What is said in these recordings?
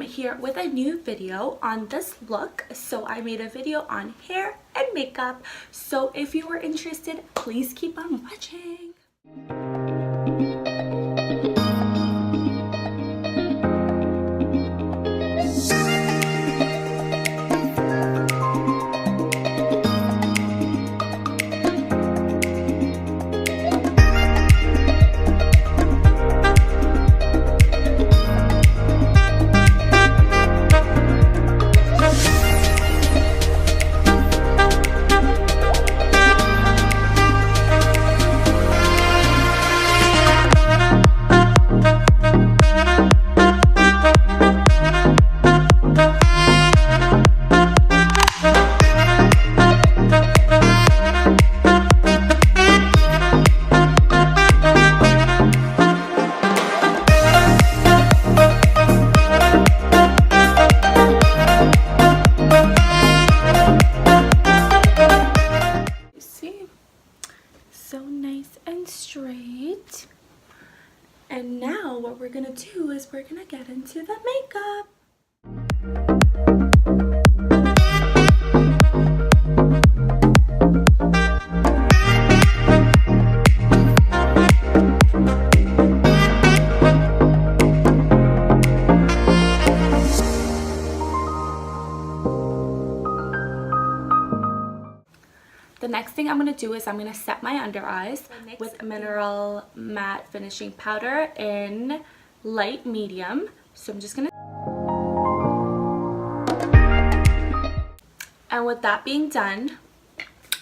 here with a new video on this look. So I made a video on hair and makeup, so if you are interested, please keep on watching. So nice and straight. And now what we're gonna do is we're gonna get into the makeup. The next thing I'm going to do is I'm going to set my under eyes with mineral matte finishing powder in light medium. So I'm just going to... And with that being done,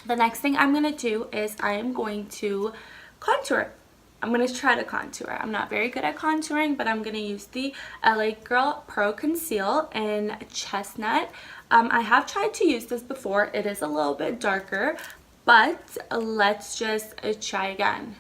the next thing I'm going to do is I am going to contour. I'm going to try to contour. I'm not very good at contouring, but I'm going to use the LA Girl Pro Conceal in Chestnut. I have tried to use this before. It is a little bit darker, but let's just try again.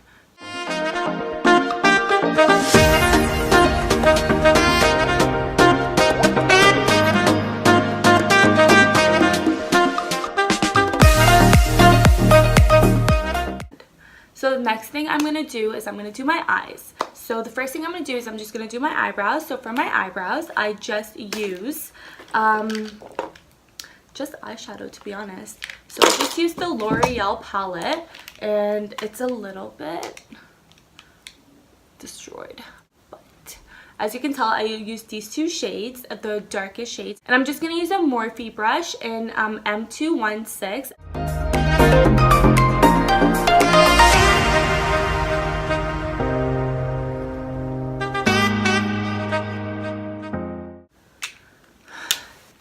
So the next thing I'm going to do is I'm going to do my eyes. So the first thing I'm going to do is I'm just going to do my eyebrows. So for my eyebrows, I just use just eyeshadow, to be honest. So I just use the L'Oreal palette, and it's a little bit destroyed. But as you can tell, I use these two shades, the darkest shades. And I'm just going to use a Morphe brush in M216.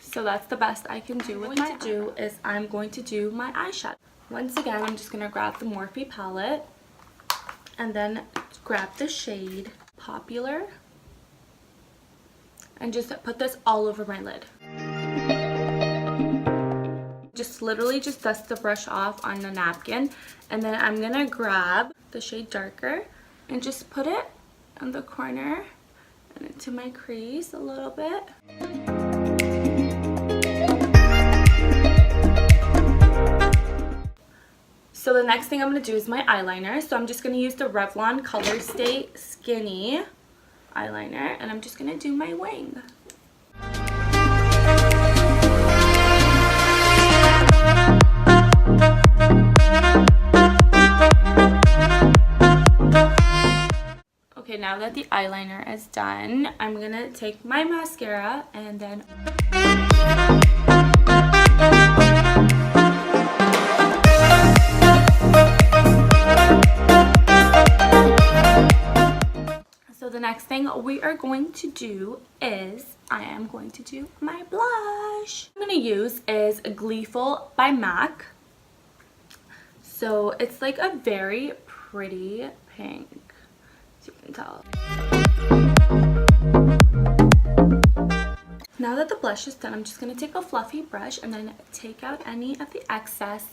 So that's the best I can do with my do is I'm going to do my eyeshadow. Once again, I'm just going to grab the Morphe palette and then grab the shade Popular and just put this all over my lid. Just literally just dust the brush off on the napkin, and then I'm going to grab the shade Darker and just put it on the corner and into my crease a little bit. So the next thing I'm going to do is my eyeliner. So I'm just going to use the Revlon Color Stay Skinny eyeliner, and I'm just going to do my wing. Okay, now that the eyeliner is done, I'm going to take my mascara and then... So the next thing we are going to do is I am going to do my blush. What I'm going to use is Gleeful by MAC. So it's like a very pretty pink, as you can tell. Now that the blush is done, I'm just going to take a fluffy brush and then take out any of the excess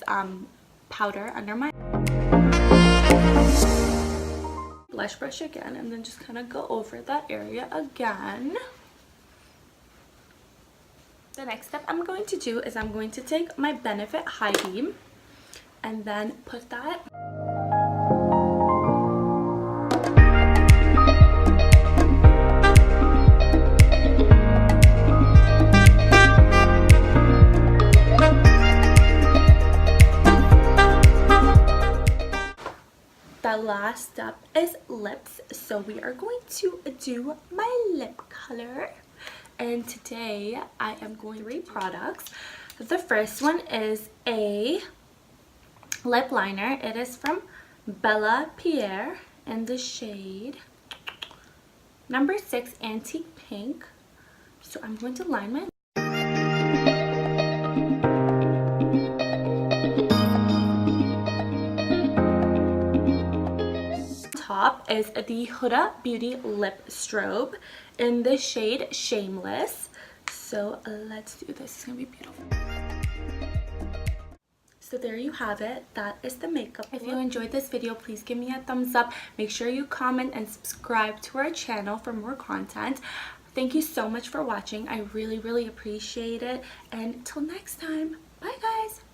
powder under my blush brush again, and then just kind of go over that area again. The next step I'm going to do is I'm going to take my Benefit High Beam and then put that up is lips. So we are going to do my lip color. And today I am going to 3 products. The first one is a lip liner. It is from Bella Pierre in the shade number 6 Antique Pink. So I'm going to line my top is the Huda Beauty Lip Strobe in the shade Shameless. So let's do this. It's gonna be beautiful. So there you have it. That is the makeup look. If you enjoyed this video, please give me a thumbs up. Make sure you comment and subscribe to our channel for more content. Thank you so much for watching. I really appreciate it. And until next time, bye guys.